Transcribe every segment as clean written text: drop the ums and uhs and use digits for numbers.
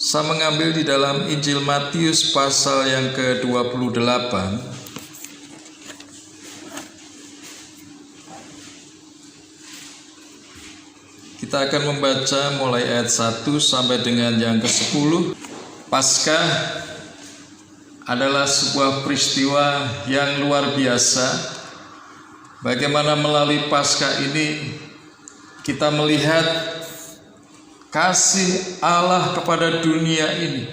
Saya mengambil di dalam Injil Matius pasal yang ke-28. Kita akan membaca mulai ayat 1 sampai dengan yang ke-10. Paskah adalah sebuah peristiwa yang luar biasa. Bagaimana melalui Paskah ini kita melihat kasih Allah kepada dunia ini,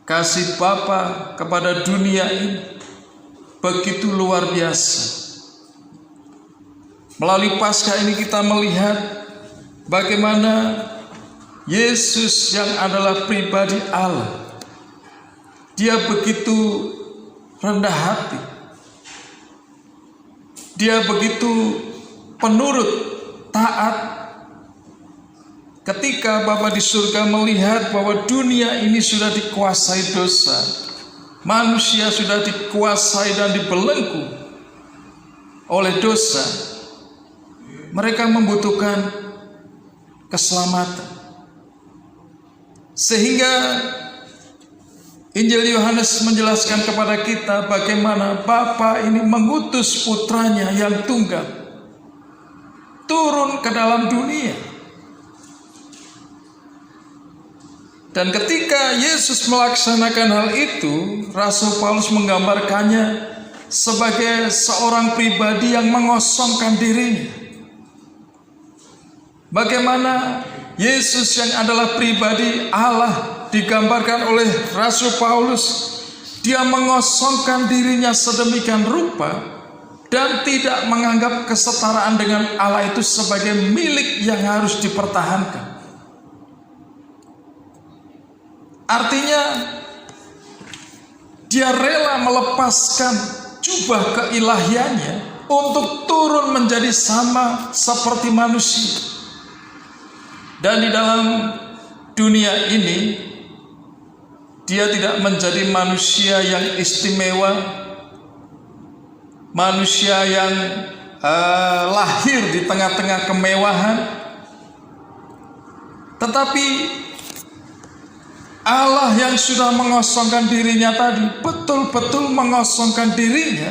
kasih Bapa kepada dunia ini begitu luar biasa. Melalui Paskah ini kita melihat bagaimana Yesus yang adalah pribadi Allah, Dia begitu rendah hati, Dia begitu penurut, taat. Ketika Bapa di surga melihat bahwa dunia ini sudah dikuasai dosa, manusia sudah dikuasai dan dibelenggu oleh dosa, mereka membutuhkan keselamatan. Sehingga Injil Yohanes menjelaskan kepada kita bagaimana Bapa ini mengutus putranya yang tunggal turun ke dalam dunia. Dan ketika Yesus melaksanakan hal itu, Rasul Paulus menggambarkannya sebagai seorang pribadi yang mengosongkan dirinya. Bagaimana Yesus yang adalah pribadi Allah digambarkan oleh Rasul Paulus, Dia mengosongkan dirinya sedemikian rupa dan tidak menganggap kesetaraan dengan Allah itu sebagai milik yang harus dipertahankan. Artinya Dia rela melepaskan jubah keilahiannya untuk turun menjadi sama seperti manusia. Dan di dalam dunia ini Dia tidak menjadi manusia yang istimewa, manusia yang lahir di tengah-tengah kemewahan, tetapi Allah yang sudah mengosongkan dirinya tadi, betul-betul mengosongkan dirinya,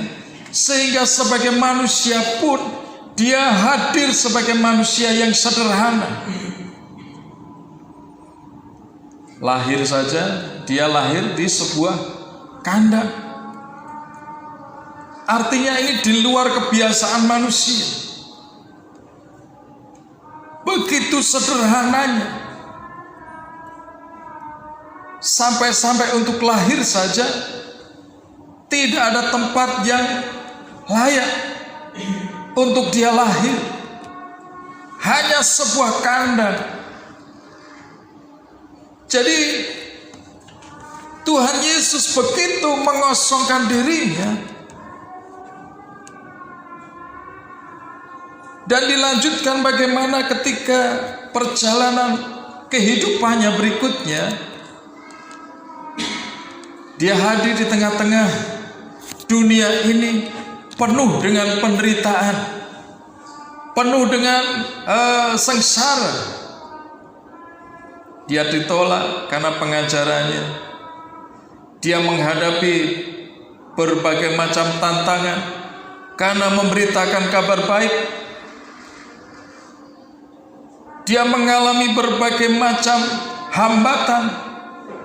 sehingga sebagai manusia pun Dia hadir sebagai manusia yang sederhana. Lahir saja, Dia lahir di sebuah kandang. Artinya ini di luar kebiasaan manusia. Begitu sederhananya. Sampai-sampai untuk lahir saja tidak ada tempat yang layak untuk Dia lahir. Hanya sebuah kandang. Jadi Tuhan Yesus begitu mengosongkan dirinya, dan dilanjutkan bagaimana ketika perjalanan kehidupannya berikutnya, Dia hadir di tengah-tengah dunia ini penuh dengan penderitaan, penuh dengan sengsara. Dia ditolak karena pengajarannya. Dia menghadapi berbagai macam tantangan karena memberitakan kabar baik. Dia mengalami berbagai macam hambatan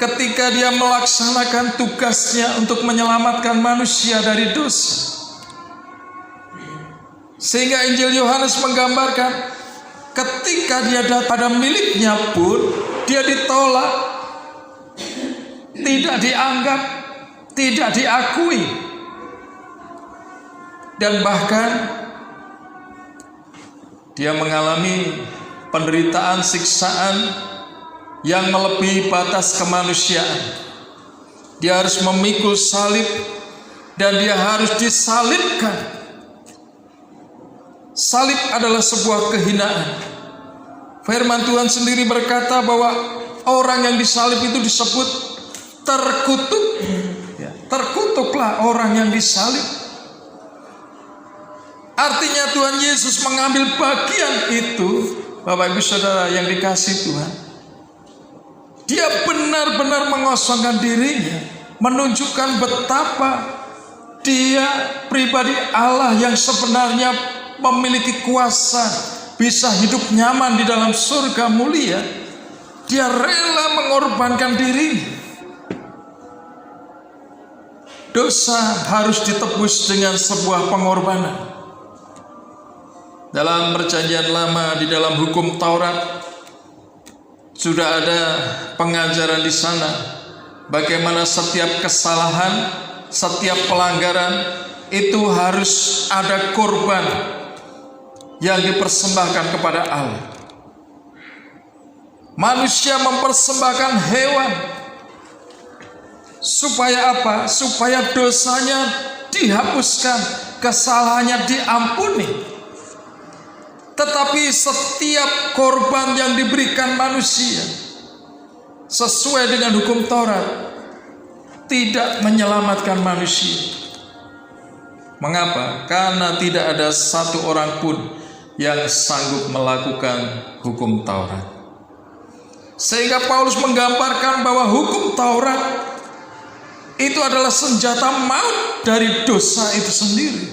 ketika Dia melaksanakan tugasnya untuk menyelamatkan manusia dari dosa. Sehingga Injil Yohanes menggambarkan ketika Dia datang pada miliknya pun Dia ditolak, tidak dianggap, tidak diakui, dan bahkan Dia mengalami penderitaan, siksaan yang melebihi batas kemanusiaan. Dia harus memikul salib dan Dia harus disalibkan. Salib adalah sebuah kehinaan. Firman Tuhan sendiri berkata bahwa orang yang disalib itu disebut terkutuk. Terkutuklah orang yang disalib. Artinya Tuhan Yesus mengambil bagian itu, Bapak Ibu Saudara yang dikasihi Tuhan. Dia benar benar-benar mengosongkan dirinya, menunjukkan betapa dia pribadi Allah yang sebenarnya memiliki kuasa, bisa hidup nyaman di dalam surga mulia. Dia rela mengorbankan diri. Dosa harus ditebus dengan sebuah pengorbanan. Dalam perjanjian lama, di dalam hukum Taurat, sudah ada pengajaran di sana bagaimana setiap kesalahan, setiap pelanggaran itu harus ada korban yang dipersembahkan kepada Allah. Manusia mempersembahkan hewan supaya apa? Supaya dosanya dihapuskan, kesalahannya diampuni. Tetapi setiap korban yang diberikan manusia sesuai dengan hukum Taurat tidak menyelamatkan manusia. Mengapa? Karena tidak ada satu orang pun yang sanggup melakukan hukum Taurat. Sehingga Paulus menggambarkan bahwa hukum Taurat itu adalah senjata maut dari dosa itu sendiri.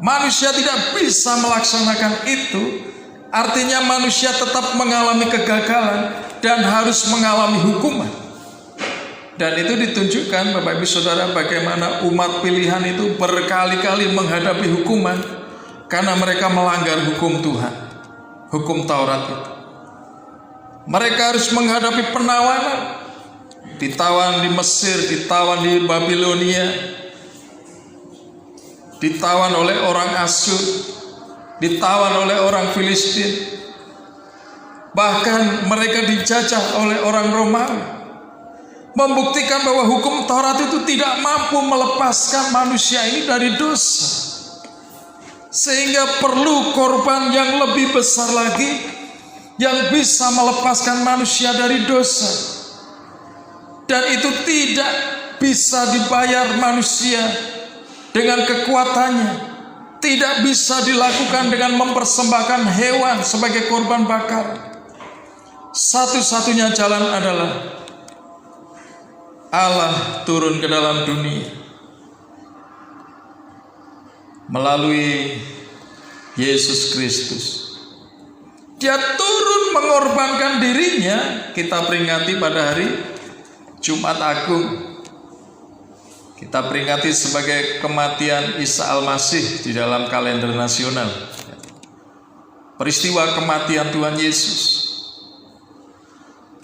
Manusia tidak bisa melaksanakan itu, artinya manusia tetap mengalami kegagalan dan harus mengalami hukuman. Dan itu ditunjukkan Bapak Ibu Saudara bagaimana umat pilihan itu berkali-kali menghadapi hukuman karena mereka melanggar hukum Tuhan, hukum Taurat itu. Mereka harus menghadapi penawanan, ditawan di Mesir, ditawan di Babilonia, ditawan oleh orang Asyur, ditawan oleh orang Filistin, bahkan mereka dijajah oleh orang Romawi. Membuktikan bahwa hukum Taurat itu tidak mampu melepaskan manusia ini dari dosa, sehingga perlu korban yang lebih besar lagi yang bisa melepaskan manusia dari dosa. Dan itu tidak bisa dibayar manusia dengan kekuatannya, tidak bisa dilakukan dengan mempersembahkan hewan sebagai korban bakar. Satu-satunya jalan adalah Allah turun ke dalam dunia melalui Yesus Kristus. Dia turun mengorbankan dirinya. Kita peringati pada hari Jumat Agung, kita peringati sebagai kematian Isa Al-Masih di dalam kalender nasional. Peristiwa kematian Tuhan Yesus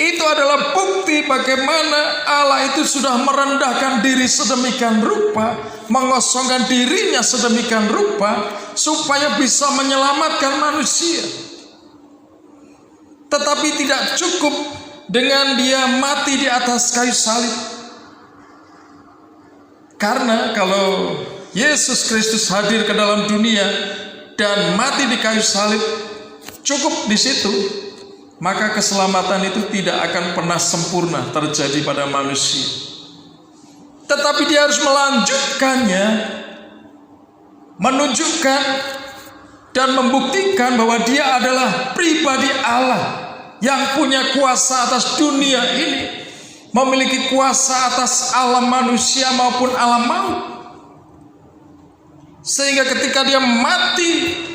itu adalah bukti bagaimana Allah itu sudah merendahkan diri sedemikian rupa, mengosongkan dirinya sedemikian rupa supaya bisa menyelamatkan manusia. Tetapi tidak cukup dengan dia mati di atas kayu salib. Karena kalau Yesus Kristus hadir ke dalam dunia dan mati di kayu salib, cukup di situ, maka keselamatan itu tidak akan pernah sempurna terjadi pada manusia. Tetapi dia harus melanjutkannya, menunjukkan dan membuktikan bahwa dia adalah pribadi Allah yang punya kuasa atas dunia ini, memiliki kuasa atas alam manusia maupun alam maut. Sehingga ketika dia mati,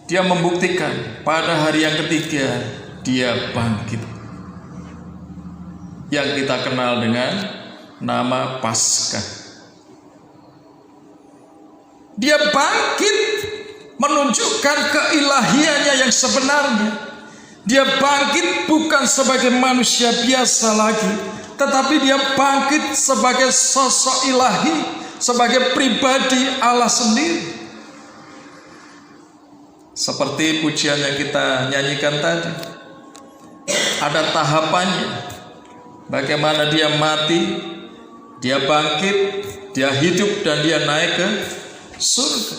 dia membuktikan pada hari yang ketiga dia bangkit, yang kita kenal dengan nama Paskah. Dia bangkit menunjukkan keilahiannya yang sebenarnya. Dia bangkit bukan sebagai manusia biasa lagi, tetapi dia bangkit sebagai sosok ilahi, sebagai pribadi Allah sendiri. Seperti pujian yang kita nyanyikan tadi, ada tahapannya. Bagaimana dia mati, dia bangkit, dia hidup, dan dia naik ke surga.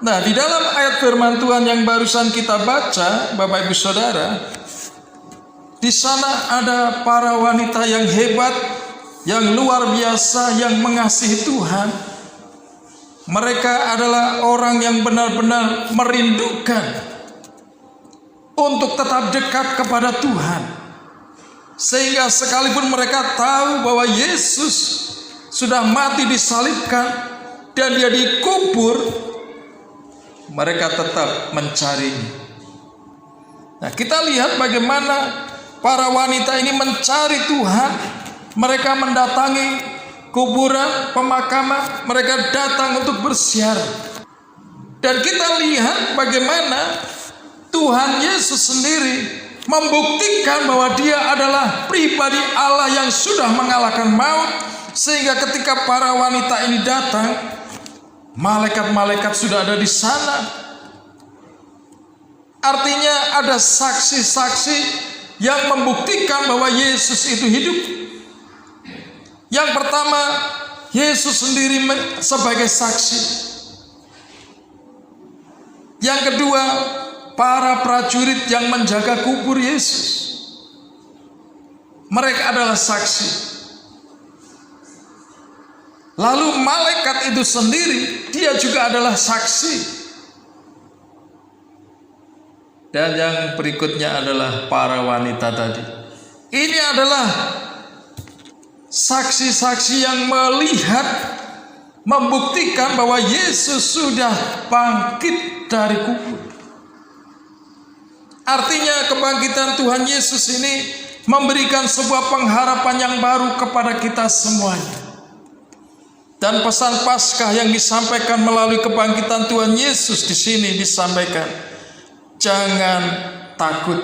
Nah, di dalam ayat firman Tuhan yang barusan kita baca, Bapak Ibu Saudara, di sana ada para wanita yang hebat, yang luar biasa, yang mengasihi Tuhan. Mereka adalah orang yang benar-benar merindukan untuk tetap dekat kepada Tuhan. Sehingga sekalipun mereka tahu bahwa Yesus sudah mati disalibkan dan dia dikubur, mereka tetap mencarinya. Nah, kita lihat bagaimana para wanita ini mencari Tuhan. Mereka mendatangi kuburan, pemakaman, mereka datang untuk bersiar. Dan kita lihat bagaimana Tuhan Yesus sendiri membuktikan bahwa dia adalah pribadi Allah yang sudah mengalahkan maut. Sehingga ketika para wanita ini datang, malaikat-malaikat sudah ada di sana. Artinya ada saksi-saksi yang membuktikan bahwa Yesus itu hidup. Yang pertama, Yesus sendiri sebagai saksi. Yang kedua, para prajurit yang menjaga kubur Yesus, mereka adalah saksi. Lalu malaikat itu sendiri, dia juga adalah saksi. Dan yang berikutnya adalah para wanita tadi. Ini adalah saksi-saksi yang melihat, membuktikan bahwa Yesus sudah bangkit dari kubur. Artinya kebangkitan Tuhan Yesus ini memberikan sebuah pengharapan yang baru kepada kita semuanya. Dan pesan Paskah yang disampaikan melalui kebangkitan Tuhan Yesus di sini disampaikan, jangan takut.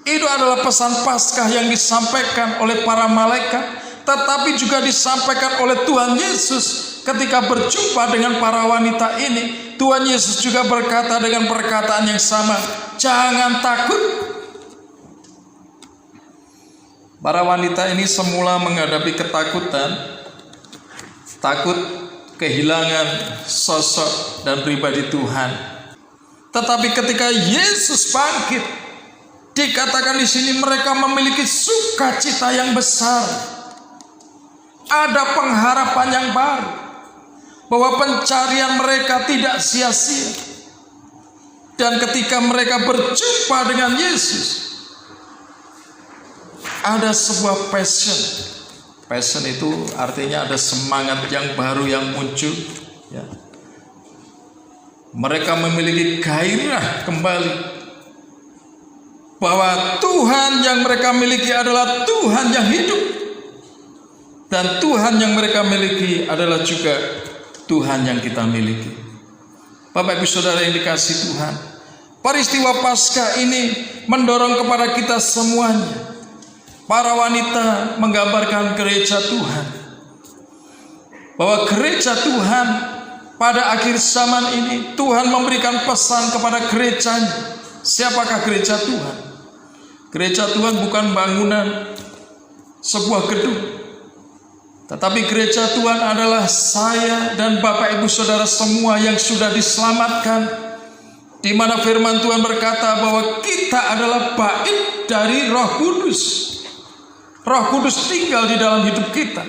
Itu adalah pesan Paskah yang disampaikan oleh para malaikat, tetapi juga disampaikan oleh Tuhan Yesus ketika berjumpa dengan para wanita ini. Tuhan Yesus juga berkata dengan perkataan yang sama, jangan takut. Para wanita ini semula menghadapi ketakutan, takut kehilangan sosok dan pribadi Tuhan. Tetapi ketika Yesus bangkit, dikatakan di sini mereka memiliki sukacita yang besar. Ada pengharapan yang baru, bahwa pencarian mereka tidak sia-sia. Dan ketika mereka berjumpa dengan Yesus, ada sebuah passion. Passion itu artinya ada semangat yang baru yang muncul, ya. Mereka memiliki gairah kembali bahwa Tuhan yang mereka miliki adalah Tuhan yang hidup, dan Tuhan yang mereka miliki adalah juga Tuhan yang kita miliki. Bapak Ibu Saudara yang dikasihi Tuhan, peristiwa Paskah ini mendorong kepada kita semuanya. Para wanita menggambarkan gereja Tuhan, bahwa gereja Tuhan pada akhir zaman ini Tuhan memberikan pesan kepada gerejanya. Siapakah gereja Tuhan? Gereja Tuhan bukan bangunan sebuah gedung, tetapi gereja Tuhan adalah saya dan Bapak Ibu Saudara semua yang sudah diselamatkan, di mana firman Tuhan berkata bahwa kita adalah bait dari Roh Kudus. Roh Kudus tinggal di dalam hidup kita.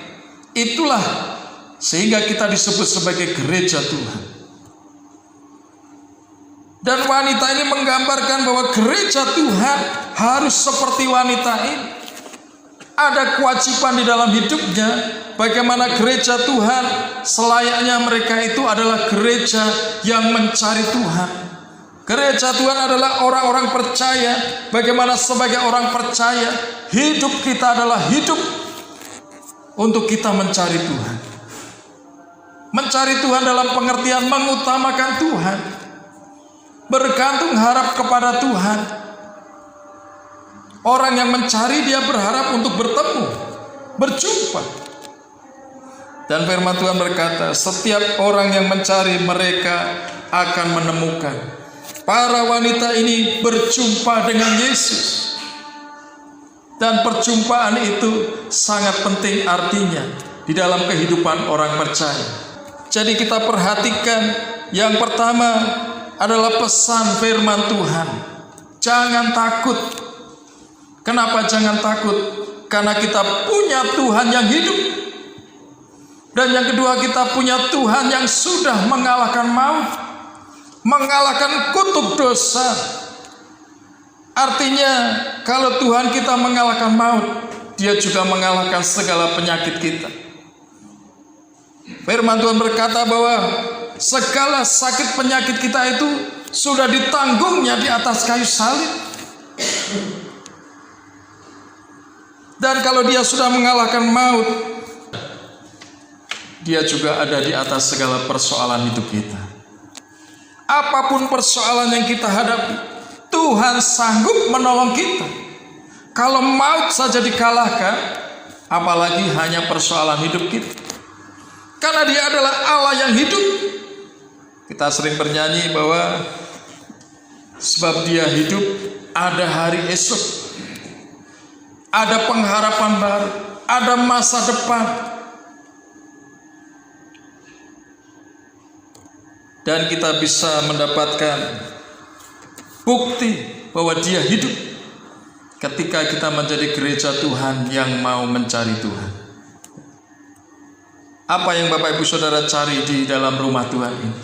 Itulah sehingga kita disebut sebagai gereja Tuhan. Dan wanita ini menggambarkan bahwa gereja Tuhan harus seperti wanita ini. Ada kewajiban di dalam hidupnya. Bagaimana gereja Tuhan selayaknya mereka itu adalah gereja yang mencari Tuhan. Gereja Tuhan adalah orang-orang percaya. Bagaimana sebagai orang percaya, hidup kita adalah hidup untuk kita mencari Tuhan. Mencari Tuhan dalam pengertian mengutamakan Tuhan, bergantung harap kepada Tuhan. Orang yang mencari, dia berharap untuk bertemu, berjumpa. Dan firman Tuhan berkata, setiap orang yang mencari, mereka akan menemukan. Para wanita ini berjumpa dengan Yesus. Dan perjumpaan itu sangat penting artinya di dalam kehidupan orang percaya. Jadi kita perhatikan, yang pertama adalah pesan firman Tuhan. Jangan takut. Kenapa jangan takut? Karena kita punya Tuhan yang hidup. Dan yang kedua, kita punya Tuhan yang sudah mengalahkan maut, mengalahkan kutuk dosa. Artinya kalau Tuhan kita mengalahkan maut, Dia juga mengalahkan segala penyakit kita. Firman Tuhan berkata bahwa segala sakit penyakit kita itu sudah ditanggungnya di atas kayu salib. Dan kalau Dia sudah mengalahkan maut, Dia juga ada di atas segala persoalan hidup kita. Apapun persoalan yang kita hadapi, Tuhan sanggup menolong kita. Kalau maut saja dikalahkan, apalagi hanya persoalan hidup kita. Karena Dia adalah Allah yang hidup. Kita sering bernyanyi bahwa sebab Dia hidup, ada hari esok, ada pengharapan baru, ada masa depan. Dan kita bisa mendapatkan bukti bahwa Dia hidup ketika kita menjadi gereja Tuhan yang mau mencari Tuhan. Apa yang Bapak Ibu Saudara cari di dalam rumah Tuhan ini?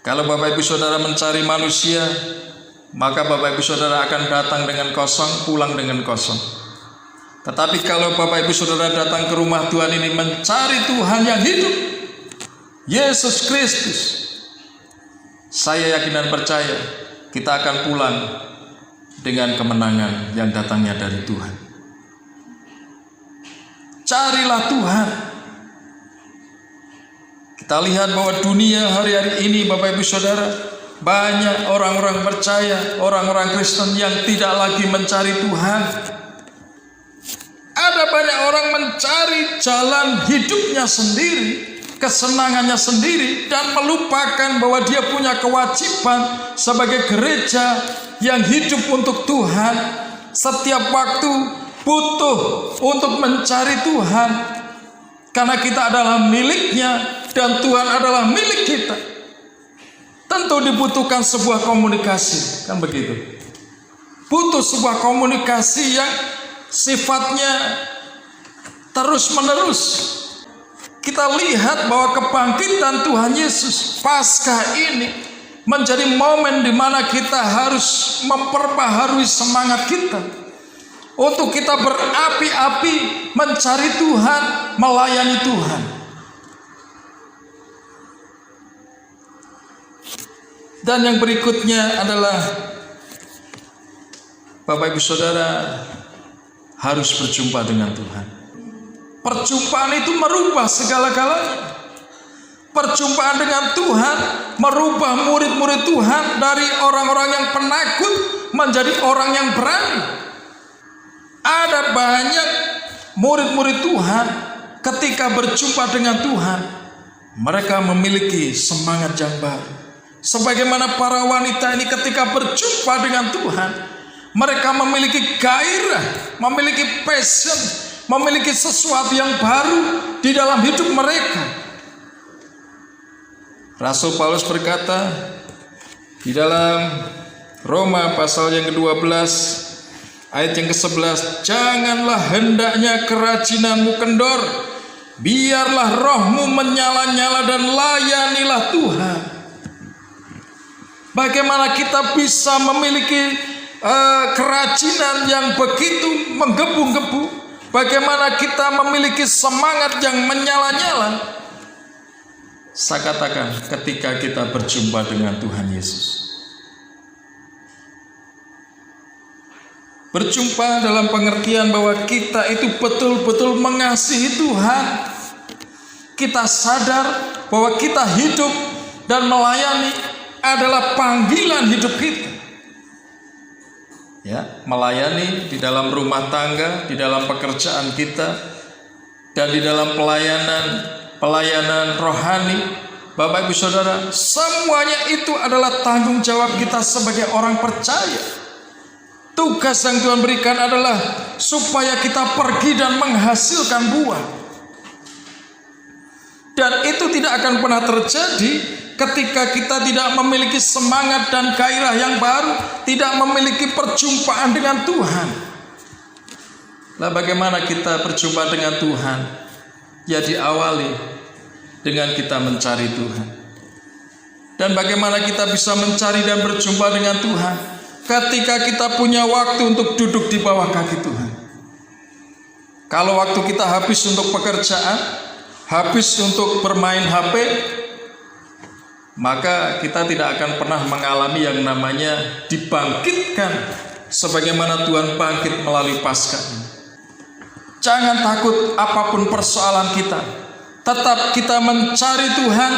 Kalau Bapak Ibu Saudara mencari manusia, maka Bapak Ibu Saudara akan datang dengan kosong, pulang dengan kosong. Tetapi kalau Bapak Ibu Saudara datang ke rumah Tuhan ini mencari Tuhan yang hidup, Yesus Kristus, saya yakin dan percaya kita akan pulang dengan kemenangan yang datangnya dari Tuhan. Carilah Tuhan. Kita lihat bahwa dunia hari-hari ini, Bapak Ibu Saudara, banyak orang-orang percaya, orang-orang Kristen yang tidak lagi mencari Tuhan. Ada banyak orang mencari jalan hidupnya sendiri, kesenangannya sendiri, dan melupakan bahwa dia punya kewajiban sebagai gereja yang hidup untuk Tuhan. Setiap waktu butuh untuk mencari Tuhan, karena kita adalah miliknya dan Tuhan adalah milik kita. Tentu dibutuhkan sebuah komunikasi, kan begitu? Butuh sebuah komunikasi yang sifatnya terus menerus. Kita lihat bahwa kebangkitan Tuhan Yesus Paskah ini menjadi momen di mana kita harus memperbaharui semangat kita untuk kita berapi-api mencari Tuhan, melayani Tuhan. Dan yang berikutnya adalah Bapak Ibu Saudara harus berjumpa dengan Tuhan. Perjumpaan itu merubah segala-galanya. Perjumpaan dengan Tuhan merubah murid-murid Tuhan dari orang-orang yang penakut menjadi orang yang berani. Ada banyak murid-murid Tuhan ketika berjumpa dengan Tuhan, mereka memiliki semangat yang baru. Sebagaimana para wanita ini ketika berjumpa dengan Tuhan, mereka memiliki gairah, memiliki passion, memiliki sesuatu yang baru di dalam hidup mereka. Rasul Paulus berkata di dalam Roma pasal yang ke-12 ayat yang ke-11, janganlah hendaknya kerajinanmu kendor, biarlah rohmu menyala-nyala dan layanilah Tuhan. Bagaimana kita bisa memiliki kerajinan yang begitu menggebu-gebu? Bagaimana kita memiliki semangat yang menyala-nyala? Saya katakan ketika kita berjumpa dengan Tuhan Yesus. Berjumpa dalam pengertian bahwa kita itu betul-betul mengasihi Tuhan. Kita sadar bahwa kita hidup dan melayani adalah panggilan hidup kita. Ya, melayani di dalam rumah tangga, di dalam pekerjaan kita, dan di dalam pelayanan rohani. Bapak Ibu Saudara, semuanya itu adalah tanggung jawab kita sebagai orang percaya. Tugas yang Tuhan berikan adalah supaya kita pergi dan menghasilkan buah. Dan itu tidak akan pernah terjadi ketika kita tidak memiliki semangat dan gairah yang baru, tidak memiliki perjumpaan dengan Tuhan. Lah bagaimana kita berjumpa dengan Tuhan? Ya diawali dengan kita mencari Tuhan. Dan bagaimana kita bisa mencari dan berjumpa dengan Tuhan? ketika kita punya waktu untuk duduk di bawah kaki Tuhan. Kalau waktu kita habis untuk pekerjaan, habis untuk bermain HP, maka kita tidak akan pernah mengalami yang namanya dibangkitkan sebagaimana Tuhan bangkit melalui Paskah. Jangan takut apapun persoalan kita, tetap kita mencari Tuhan,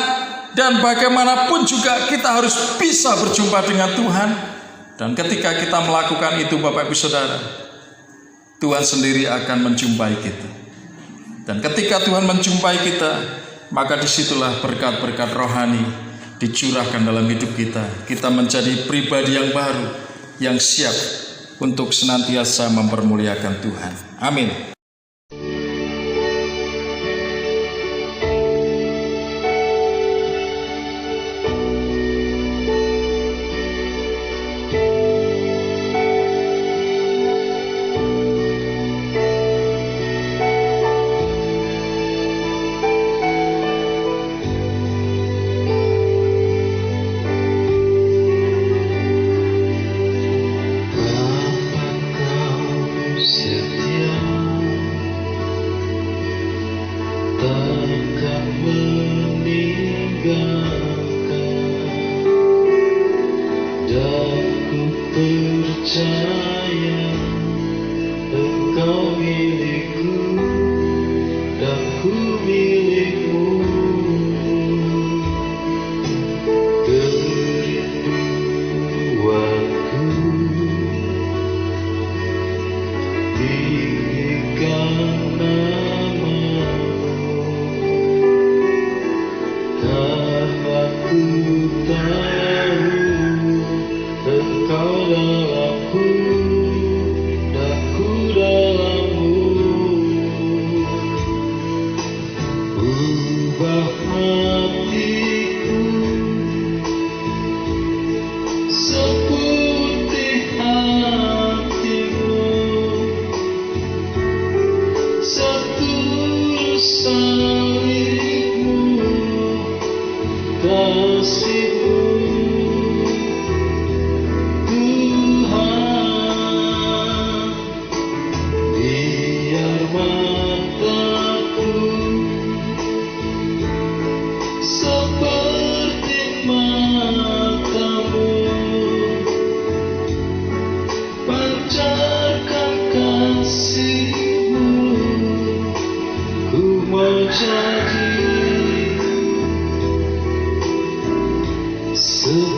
dan bagaimanapun juga kita harus bisa berjumpa dengan Tuhan. Dan ketika kita melakukan itu, Bapak Ibu Saudara, Tuhan sendiri akan menjumpai kita. Dan ketika Tuhan menjumpai kita, maka disitulah berkat-berkat rohani dicurahkan dalam hidup kita. Kita menjadi pribadi yang baru, yang siap untuk senantiasa mempermuliakan Tuhan. Amin. Jadi